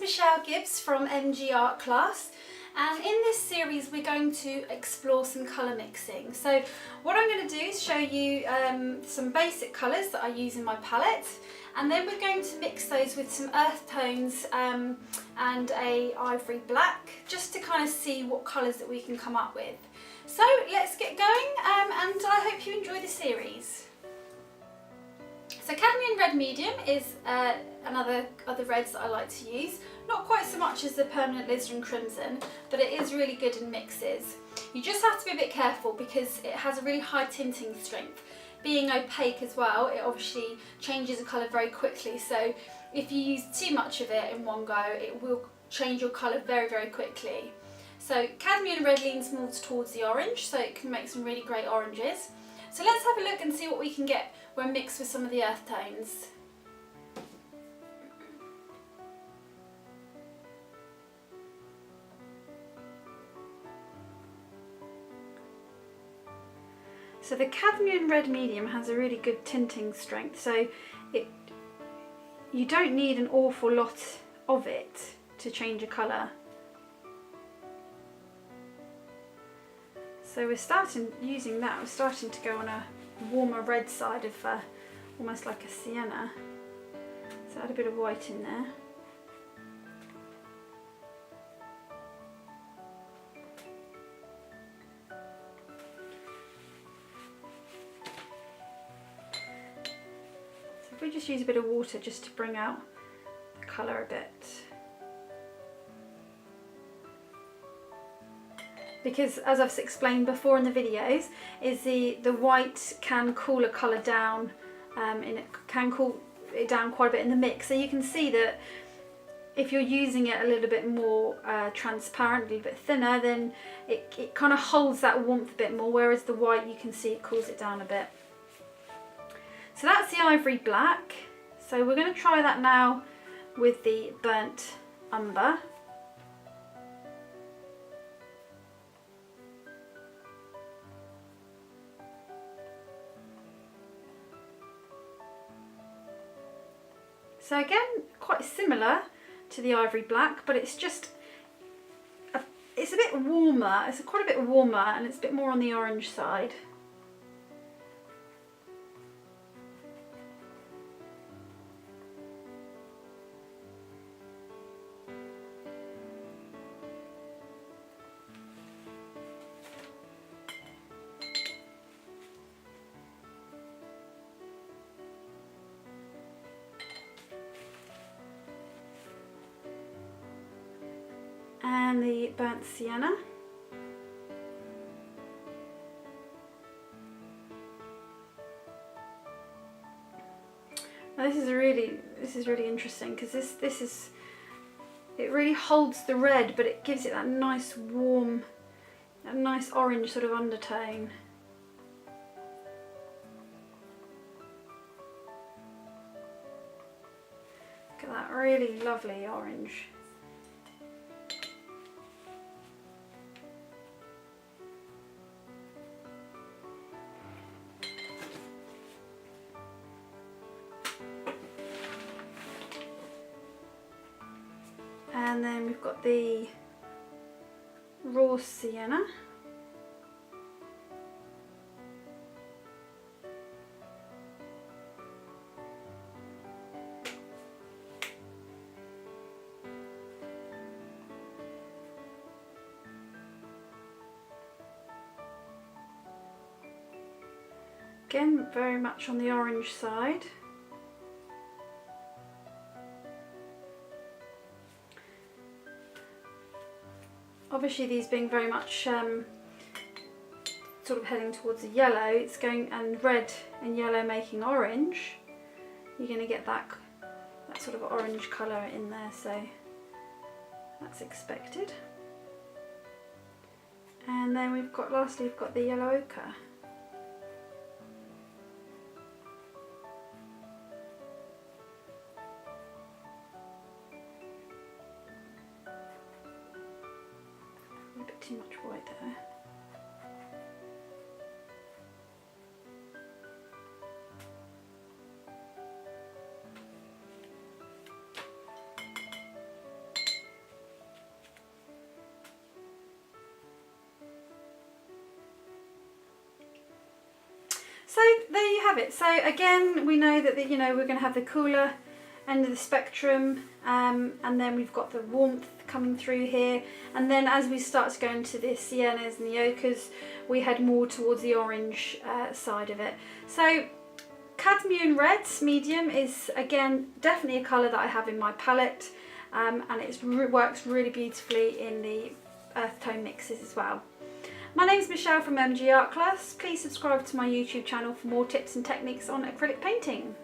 Michelle Gibbs from MG Art Class, and in this series we're going to explore some colour mixing. So what I'm going to do is show you some basic colours that I use in my palette, and then we're going to mix those with some earth tones and a ivory black, just to kind of see what colours that we can come up with. So let's get going, and I hope you enjoy the series. So Cadmium Red Medium is other reds that I like to use. Not quite so much as the Permanent Alizarin Crimson, but it is really good in mixes. You just have to be a bit careful because it has a really high tinting strength. Being opaque as well, it obviously changes the colour very quickly, so if you use too much of it in one go, it will change your colour very, very quickly. So Cadmium Red leans more towards the orange, so it can make some really great oranges. So let's have a look and see what we can get when mixed with some of the earth tones. So the Cadmium Red Medium has a really good tinting strength, so you don't need an awful lot of it to change a colour. So we're starting to go on a warmer red side of almost like a sienna. So add a bit of white in there. So if we just use a bit of water just to bring out the colour a bit. Because as I've explained before in the videos, is the white can cool a colour down, and it can cool it down quite a bit in the mix. So you can see that if you're using it a little bit more transparent, a little bit thinner, then it kind of holds that warmth a bit more, whereas the white, you can see it cools it down a bit. So that's the ivory black. So we're going to try that now with the burnt umber. So again, quite similar to the ivory black, but it's just it's a bit warmer. It's quite a bit warmer, and it's a bit more on the orange side. And the burnt sienna. Now this is really interesting, because it really holds the red, but it gives it that nice warm, that nice orange sort of undertone. Look at that really lovely orange. And then we've got the raw sienna. Again, very much on the orange side. Obviously, these being very much sort of heading towards the yellow, it's going, and red and yellow making orange, you're going to get that sort of orange colour in there, so that's expected. And then lastly we've got the yellow ochre. A bit too much white there. So there you have it. So again, we know that we're going to have the cooler end of the spectrum, and then we've got the warmth coming through here, and then as we start to go into the siennas and the ochres, we head more towards the orange side of it. So Cadmium Red Medium is again definitely a colour that I have in my palette, and it works really beautifully in the earth tone mixes as well. My name is Michelle from MG Art Class. Please subscribe to my YouTube channel for more tips and techniques on acrylic painting.